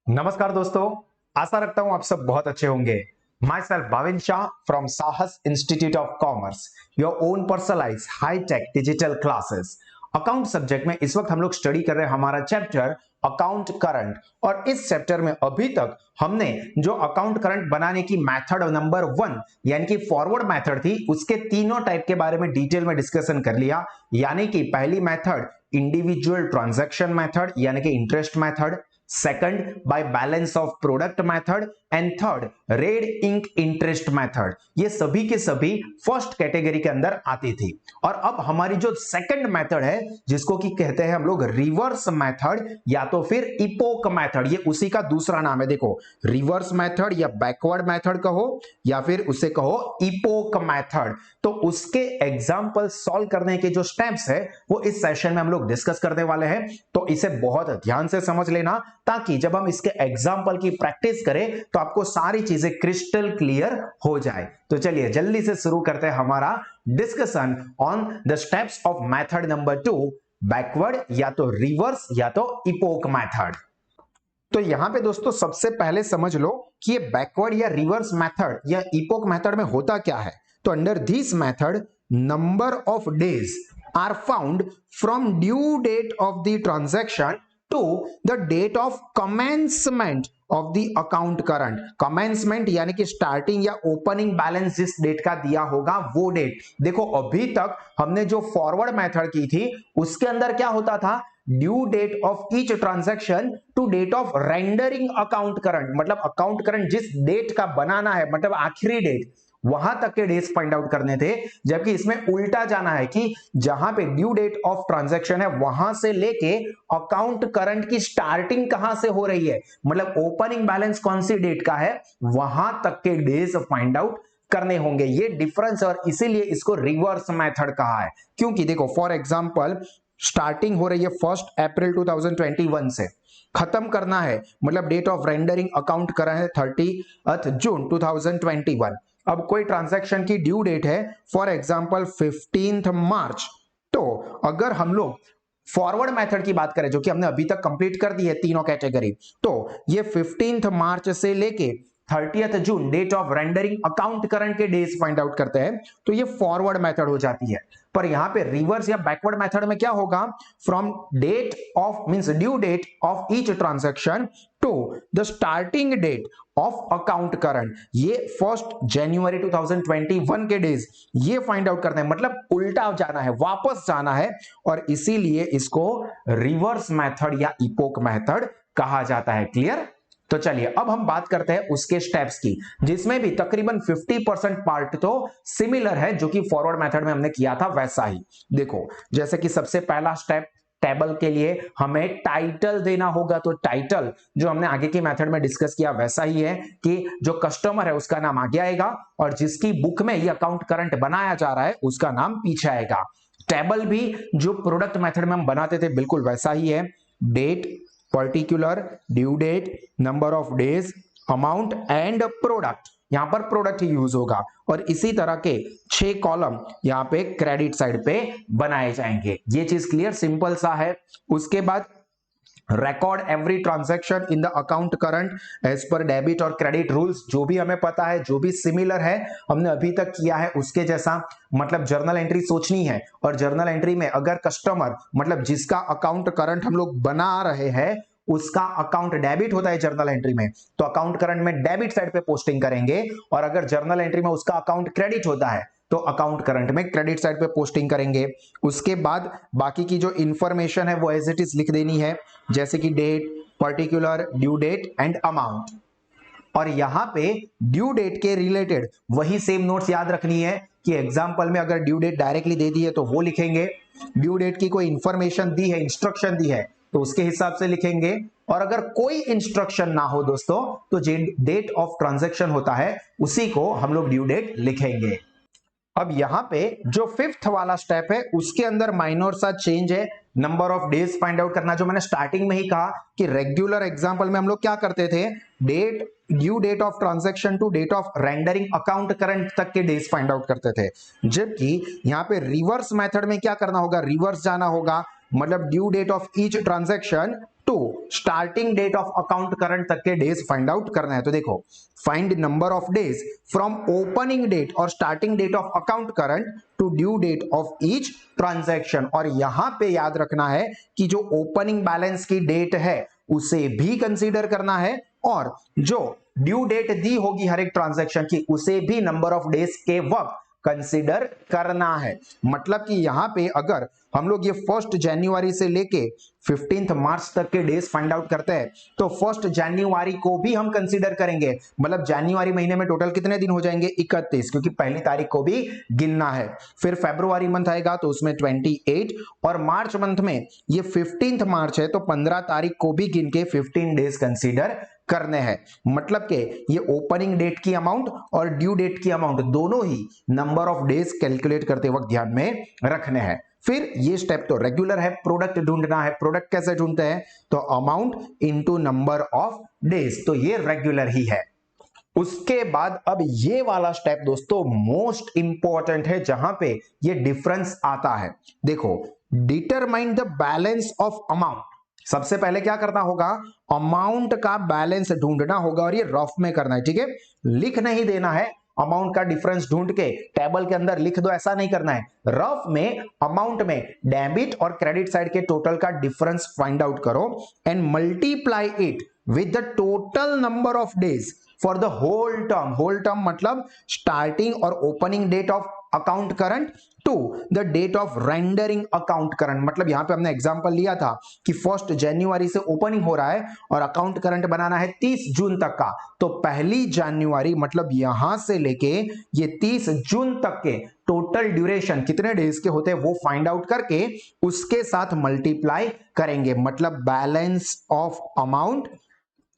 नमस्कार दोस्तों, आशा रखता हूं आप सब बहुत अच्छे होंगे। Myself Bhavin Shah from Sahas institute of commerce, your own personalise high tech digital classes. Account subject में इस वक्त हम लोग स्टडी कर रहे हैं हमारा चैप्टर अकाउंट करंट। और इस चैप्टर में अभी तक हमने जो अकाउंट करंट बनाने की मेथड नंबर 1 यानी कि फॉरवर्ड मेथड थी, उसके तीनों टाइप के बारे में डिटेल में डिस्कशन कर लिया। यानी कि पहली मेथड इंडिविजुअल ट्रांजैक्शन मेथड यानी कि interest method, second by balance of product method and third red ink interest method. ये सभी के सभी फर्स्ट कैटेगरी के अंदर आती थी। और अब हमारी जो सेकंड मेथड है जिसको कि कहते हैं हम लोग रिवर्स मेथड या तो फिर इपोक मेथड, ये उसी का दूसरा नाम है। देखो, रिवर्स मेथड या बैकवर्ड मेथड कहो या फिर उसे कहो इपोक मेथड। तो उसके एग्जांपल सॉल्व करने के जो स्टेप्स है वो इस सेशन में हम लोग डिस्कस करने वाले हैं। तो इसे बहुत ध्यान से समझ लेना ताकि जब हम इसके एग्जाम्पल की प्रैक्टिस करें तो आपको सारी चीजें क्रिस्टल क्लियर हो जाए। तो चलिए जल्दी से शुरू करते हैं हमारा discussion on the steps of method number 2, backward या तो रिवर्स या तो इपोक मेथड। तो यहां पे दोस्तों सबसे पहले समझ लो कि ये बैकवर्ड या रिवर्स मेथड या इपोक मेथड में होता क्या है। तो under this method number of days are found from due date of the transaction to the date of commencement of the account current. Commencement यानी कि स्टार्टिंग या ओपनिंग बैलेंस जिस डेट का दिया होगा वो डेट। देखो, अभी तक हमने जो फॉरवर्ड मेथड की थी उसके अंदर क्या होता था, due date of each transaction to date of rendering account current. मतलब अकाउंट करंट जिस डेट का बनाना है, मतलब आखिरी डेट, वहां तक के डेज फाइंड आउट करने थे। जबकि इसमें उल्टा जाना है कि जहां पे ड्यू डेट ऑफ ट्रांजैक्शन है वहां से लेके अकाउंट करंट की स्टार्टिंग कहां से हो रही है, मतलब ओपनिंग बैलेंस कौन सी डेट का है, वहां तक के डेज फाइंड आउट करने होंगे। ये डिफरेंस, और इसीलिए इसको रिवर्स मेथड कहा है। क्योंकि देखो, फॉर एग्जांपल स्टार्टिंग हो रही है 1 अप्रैल 2021 से, खत्म करना है मतलब डेट ऑफ रेंडरिंग अकाउंट करा है 30 जून 2021। अब कोई ट्रांजैक्शन की ड्यू डेट है फॉर एग्जांपल 15 मार्च। तो अगर हम लोग फॉरवर्ड मेथड की बात करें जो कि हमने अभी तक कंप्लीट कर दी है तीनों कैटेगरी, तो ये 15 मार्च से लेके 30 जून date of rendering account current के डेज फाइंड आउट करते हैं। तो ये फॉरवर्ड मेथड हो जाती है। पर यहां पे रिवर्स या बैकवर्ड मेथड में क्या होगा, from date of means due date of each transaction to the starting date of account current. ये 1 जनवरी 2021 के डेज ये फाइंड आउट करना है, मतलब उल्टा जाना है, वापस जाना है। और इसीलिए इसको रिवर्स मेथड या इपोक मेथड कहा जाता है। क्लियर? तो चलिए अब हम बात करते हैं उसके स्टेप्स की, जिसमें भी तकरीबन 50% पार्ट तो सिमिलर है जो कि फॉरवर्ड मेथड में हमने किया था वैसा ही। देखो, जैसे कि सबसे पहला स्टेप, टेबल के लिए हमें टाइटल देना होगा। तो टाइटल जो हमने आगे की मेथड में डिस्कस किया वैसा ही है कि जो कस्टमर है उसका नाम आगे आएगा और जिसकी बुक में ये अकाउंट करंट बनाया जा रहा है उसका नाम पीछे आएगा। टेबल भी जो प्रोडक्ट मेथड में हम बनाते थे बिल्कुल वैसा ही है, date, particular, due date, number of days, amount and product. यहां पर प्रोडक्ट ही यूज होगा। और इसी तरह के 6 कॉलम यहां पे क्रेडिट साइड पे बनाए जाएंगे। ये चीज क्लियर, सिंपल सा है। उसके बाद record every transaction in the account current as per debit और क्रेडिट रूल्स। जो भी हमें पता है, जो भी सिमिलर है हमने अभी तक किया है उसके जैसा, मतलब जर्नल एंट्री सोचनी है। और जर्नल एंट्री में अगर कस्टमर मतलब जिसका अकाउंट करंट हम लोग बना रहे हैं उसका अकाउंट डेबिट होता है जर्नल एंट्री में, तो अकाउंट करंट में डेबिट साइड पे पोस्टिंग करेंगे। और अगर जर्नल एंट्री में उसका अकाउंट क्रेडिट होता है तो अकाउंट करंट में क्रेडिट साइड पे पोस्टिंग करेंगे। उसके बाद बाकी की जो इंफॉर्मेशन है वो एज इट इज लिख देनी है, जैसे कि date, particular, due date and amount. और यहां पे ड्यू डेट के रिलेटेड वही सेम नोट्स याद रखनी है कि एग्जांपल में अगर ड्यू डेट डायरेक्टली दे दी है तो वो लिखेंगे, ड्यू डेट की कोई इंफॉर्मेशन दी है, इंस्ट्रक्शन दी है तो उसके हिसाब से लिखेंगे। और अगर कोई इंस्ट्रक्शन ना हो दोस्तों तो डेट ऑफ ट्रांजैक्शन होता है उसी को हम लोग ड्यू डेट लिखेंगे। अब यहां पे जो 5th वाला स्टेप है उसके अंदर माइनर सा चेंज है, number of days find out करना। जो मैंने स्टार्टिंग में ही कहा कि रेगुलर एग्जांपल में हम लोग क्या करते थे, date, due date of transaction to date of rendering account current तक के डेज फाइंड आउट करते थे। जबकि यहां पे रिवर्स मेथड में क्या करना होगा, रिवर्स जाना होगा, मतलब due date of each transaction to starting date of account current तक के डेज फाइंड आउट करना है। तो देखो, find number of days from opening date और starting date of account current to due date of each transaction. और यहां पे याद रखना है कि जो ओपनिंग बैलेंस की डेट है उसे भी कंसीडर करना है, और जो ड्यू डेट दी होगी हर एक ट्रांजैक्शन की उसे भी नंबर ऑफ डेज के वक्त कंसीडर करना है। मतलब कि यहां पे अगर हम लोग ये 1 जनवरी से लेके 15 मार्च तक के डेज फाइंड आउट करते हैं तो 1 जनवरी को भी हम कंसीडर करेंगे। मतलब जनवरी महीने में टोटल कितने दिन हो जाएंगे? 31, क्योंकि पहली तारीख को भी गिनना है। फिर फरवरी मंथ आएगा तो उसमें 28, और मार्च मंथ में ये 15 मार्च है तो 15 तारीख को भी गिन के 15 डेज कंसीडर करने हैं। मतलब कि ये ओपनिंग डेट की अमाउंट और ड्यू डेट की अमाउंट दोनों ही नंबर ऑफ डेज कैलकुलेट करते वक्त ध्यान में रखने हैं। फिर ये स्टेप तो रेगुलर है, प्रोडक्ट ढूंढना है। प्रोडक्ट कैसे ढूंढते हैं? तो amount into number of days, तो ये रेगुलर ही है। उसके बाद अब ये वाला स्टेप दोस्तों मोस्ट इंपॉर्टेंट है, जहां पे ये डिफरेंस आता है। देखो, determine the balance of amount. सबसे पहले क्या करना होगा? अमाउंट का बैलेंस ढूंढना होगा, और ये रफ में करना है, ठीक है? लिख नहीं देना है। अमाउंट का डिफरेंस ढूंढ के टेबल के अंदर लिख दो, ऐसा नहीं करना है। रफ में अमाउंट में डेबिट और क्रेडिट साइड के टोटल का डिफरेंस फाइंड आउट करो and multiply it with the total number of days for the whole term. Whole term मतलब स्टार्टिंग और opening date of account current to the date of rendering account current. मतलब यहां पे हमने example लिया था कि 1 जनवरी से ओपनिंग हो रहा है और अकाउंट करंट बनाना है 30 जून तक का, तो 1 जनवरी मतलब यहां से लेके ये 30 जून तक के टोटल ड्यूरेशन कितने डेज के होते हैं वो फाइंड आउट करके उसके साथ मल्टीप्लाई करेंगे। मतलब balance of amount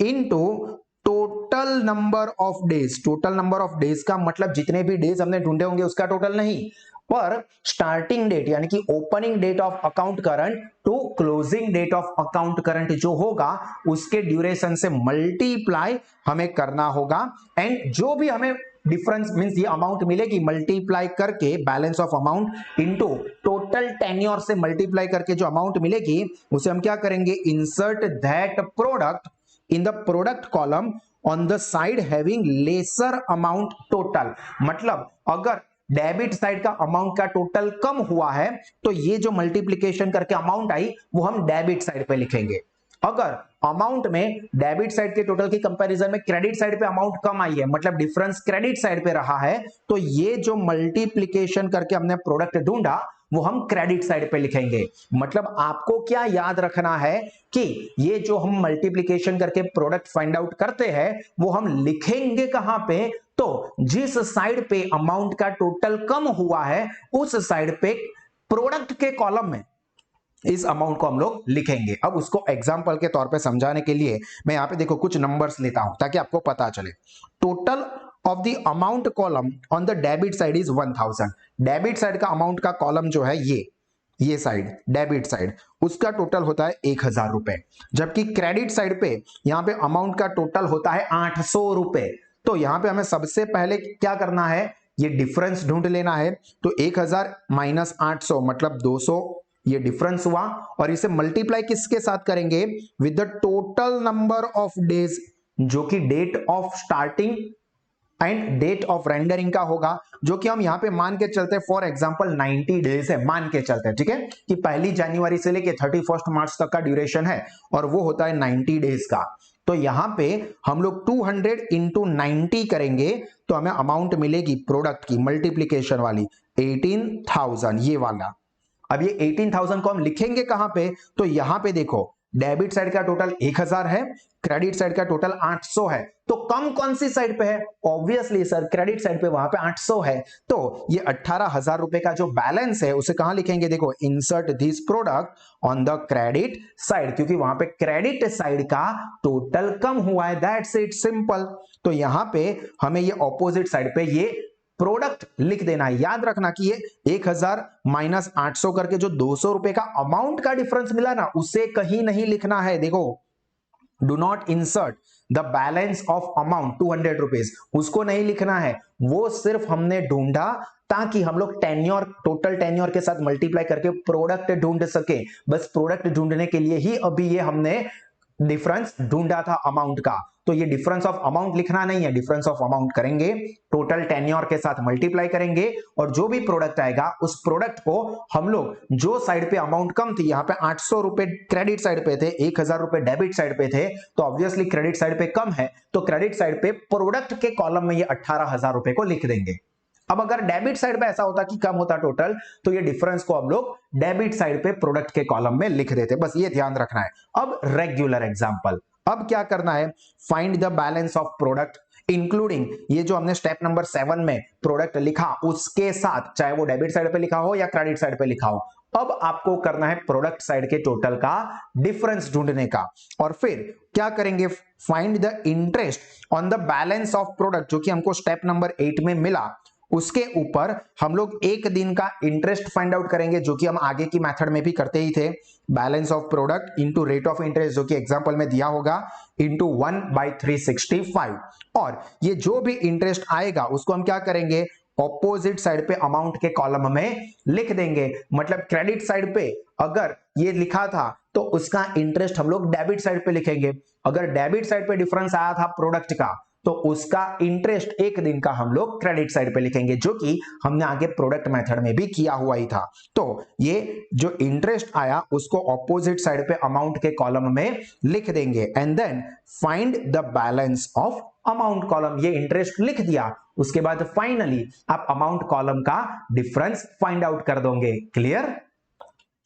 into total number of days. Total number of days का मतलब जितने भी डेज हमने ढूंढे होंगे उसका टोटल नहीं, पर स्टार्टिंग डेट यानी कि opening date of account current to closing date of account current जो होगा उसके ड्यूरेशन से मल्टीप्लाई हमें करना होगा। एंड जो भी हमें डिफरेंस मींस ये अमाउंट मिलेगी मल्टीप्लाई करके balance of amount into total tenure से मल्टीप्लाई करके जो अमाउंट मिलेगी उसे हम क्या करेंगे? Insert that product in the product column on the side having lesser amount total। मतलब अगर डेबिट साइड का अमाउंट का टोटल कम हुआ है तो ये जो मल्टीप्लिकेशन करके अमाउंट आई वो हम डेबिट साइड पे लिखेंगे। अगर अमाउंट में डेबिट साइड के टोटल की कंपैरिजन में क्रेडिट साइड पे अमाउंट कम आई है मतलब डिफरेंस क्रेडिट साइड पे रहा है तो ये जो मल्टीप्लिकेशन करके हमने प्रोडक्ट ढूंढा वो हम क्रेडिट साइड पे लिखेंगे। मतलब आपको क्या याद रखना है कि ये जो हम मल्टीप्लिकेशन करके प्रोडक्ट फाइंड आउट करते हैं वो हम लिखेंगे कहां पे? तो जिस साइड पे अमाउंट का टोटल कम हुआ है उस साइड पे प्रोडक्ट के कॉलम में इस अमाउंट को हम लोग लिखेंगे। अब उसको एग्जांपल के तौर पे समझाने के लिए मैं यहां पे देखो कुछ नंबर्स लेता हूं ताकि आपको पता चले। Total of the amount column on the debit side is 1000। Debit side का अमाउंट का कॉलम जो है ये साइड डेबिट साइड उसका टोटल होता है 1000 रुपए, जबकि क्रेडिट साइड पे यहां पे अमाउंट का टोटल होता है 800 रुपए। तो यहां पे हमें सबसे पहले क्या करना है? ये डिफरेंस ढूंढ लेना है। तो 1000 माइनस 800 मतलब 200, ये डिफरेंस हुआ, और इसे मल्टीप्लाई किसके साथ करेंगे? With the total number of days जो कि date of starting and date of rendering का होगा, जो कि हम यहां पे मान के चलते हैं फॉर एग्जांपल 90 डेज है, मान के चलते हैं, ठीक है, कि 1 जनवरी से लेके 31 मार्च तक का ड्यूरेशन है और वो होता है 90 डेज का। तो यहां पे हम लोग 200 इंटू 90 करेंगे तो हमें अमाउंट मिलेगी प्रोडक्ट की मल्टीप्लीकेशन वाली 18,000 ये वाला। अब ये 18,000 को हम लिखेंगे कहां पे? तो यहां पे देखो डेबिट साइड का टोटल 1000 है, क्रेडिट साइड का टोटल 800 है, तो कम कौन सी साइड पे है? ऑब्वियसली सर क्रेडिट साइड पे, वहां पे 800 है, तो ये 18,000 रुपए का जो बैलेंस है उसे कहां लिखेंगे? देखो insert this product on the credit side, क्योंकि वहां पे क्रेडिट साइड का टोटल कम हुआ है, दैट्स इट सिंपल। तो यहां पे हमें ये ऑपोजिट साइड पे ये प्रोडक्ट लिख देना है। याद रखना कि ये 1000 माइनस 800 करके जो 200 रुपए का अमाउंट का डिफरेंस मिला ना उसे कहीं नहीं लिखना है। देखो do not insert the balance of amount 200 rupees, उसको नहीं लिखना है, वो सिर्फ हमने ढूंढा ताकि हम लोग टेन्योर, टोटल टेन्योर के साथ मल्टीप्लाई करके प्रोडक्ट ढूंढ सके। बस प्रोडक्ट ढूंढने के लिए ही अभी ये हमने डिफरेंस ढूंढा था अमाउंट का। तो ये डिफरेंस ऑफ अमाउंट लिखना नहीं है, डिफरेंस ऑफ अमाउंट करेंगे, टोटल टेन्योर के साथ मल्टीप्लाई करेंगे, और जो भी प्रोडक्ट आएगा उस प्रोडक्ट को हम लोग, जो साइड पे अमाउंट कम थी, यहाँ पे 800 रुपए क्रेडिट साइड पे थे, 1000 रुपए डेबिट साइड पे थे, तो ऑब्वियसली क्रेडिट साइड पे कम है, तो क्रेडिट साइड पे प्रोडक्ट के कॉलम में ये 18,000 रुपए को लिख देंगे। अब अगर डेबिट साइड पे ऐसा होता कि कम होता टोटल, तो ये डिफरेंस को हम लोग डेबिट साइड पे प्रोडक्ट के कॉलम में लिख देते, बस ये ध्यान रखना है। अब रेगुलर एग्जांपल, अब क्या करना है, find the balance of product including, ये जो हमने स्टेप नंबर 7 में प्रोडक्ट लिखा उसके साथ, चाहे वो डेबिट साइड पे लिखा हो या क्रेडिट साइड पे लिखा हो, अब आपको करना है प्रोडक्ट साइड के टोटल का डिफरेंस ढूंढने का। और फिर क्या करेंगे, find the interest on the balance of product, जो कि हमको स्टेप नंबर 8 में मिला, उसके ऊपर हम लोग एक दिन का इंटरेस्ट फाइंड आउट करेंगे, जो कि हम आगे की मेथड में भी करते ही थे। Balance of product into rate of interest, जो कि एग्जांपल में दिया होगा, इनटू 1/365, और ये जो भी इंटरेस्ट आएगा उसको हम क्या करेंगे, ऑपोजिट साइड पे अमाउंट के कॉलम में लिख देंगे। मतलब क्रेडिट साइड पे अगर ये लिखा था तो उसका इंटरेस्ट हम लोग डेबिट साइड पे लिखेंगे, अगर डेबिट साइड पे डिफरेंस आया था प्रोडक्ट का तो उसका इंटरेस्ट एक दिन का हम लोग क्रेडिट साइड पे लिखेंगे, जो कि हमने आगे प्रोडक्ट मेथड में भी किया हुआ ही था। तो ये जो इंटरेस्ट आया उसको ऑपोजिट साइड पे अमाउंट के कॉलम में लिख देंगे, and then find the balance of amount column, ये इंटरेस्ट लिख दिया, उसके बाद फाइनली आप अमाउंट कॉलम का डिफरेंस फाइंड आउट कर दोगे। क्लियर?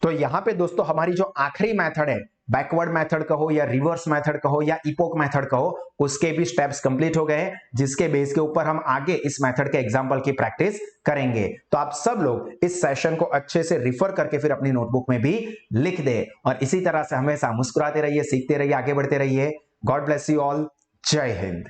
तो यहां पे दोस्तों हमारी जो आखिरी मेथड है, बैकवर्ड मेथड कहो या रिवर्स मेथड कहो या इपोक मेथड कहो, उसके भी स्टेप्स कंप्लीट हो गए, जिसके बेस के ऊपर हम आगे इस मेथड के एग्जांपल की प्रैक्टिस करेंगे। तो आप सब लोग इस सेशन को अच्छे से रिफर करके फिर अपनी नोटबुक में भी लिख दे, और इसी तरह से हमेशा मुस्कुराते रहिए, सीखते रहिए, आगे बढ़ते रहिए। God bless you all. जय हिंद।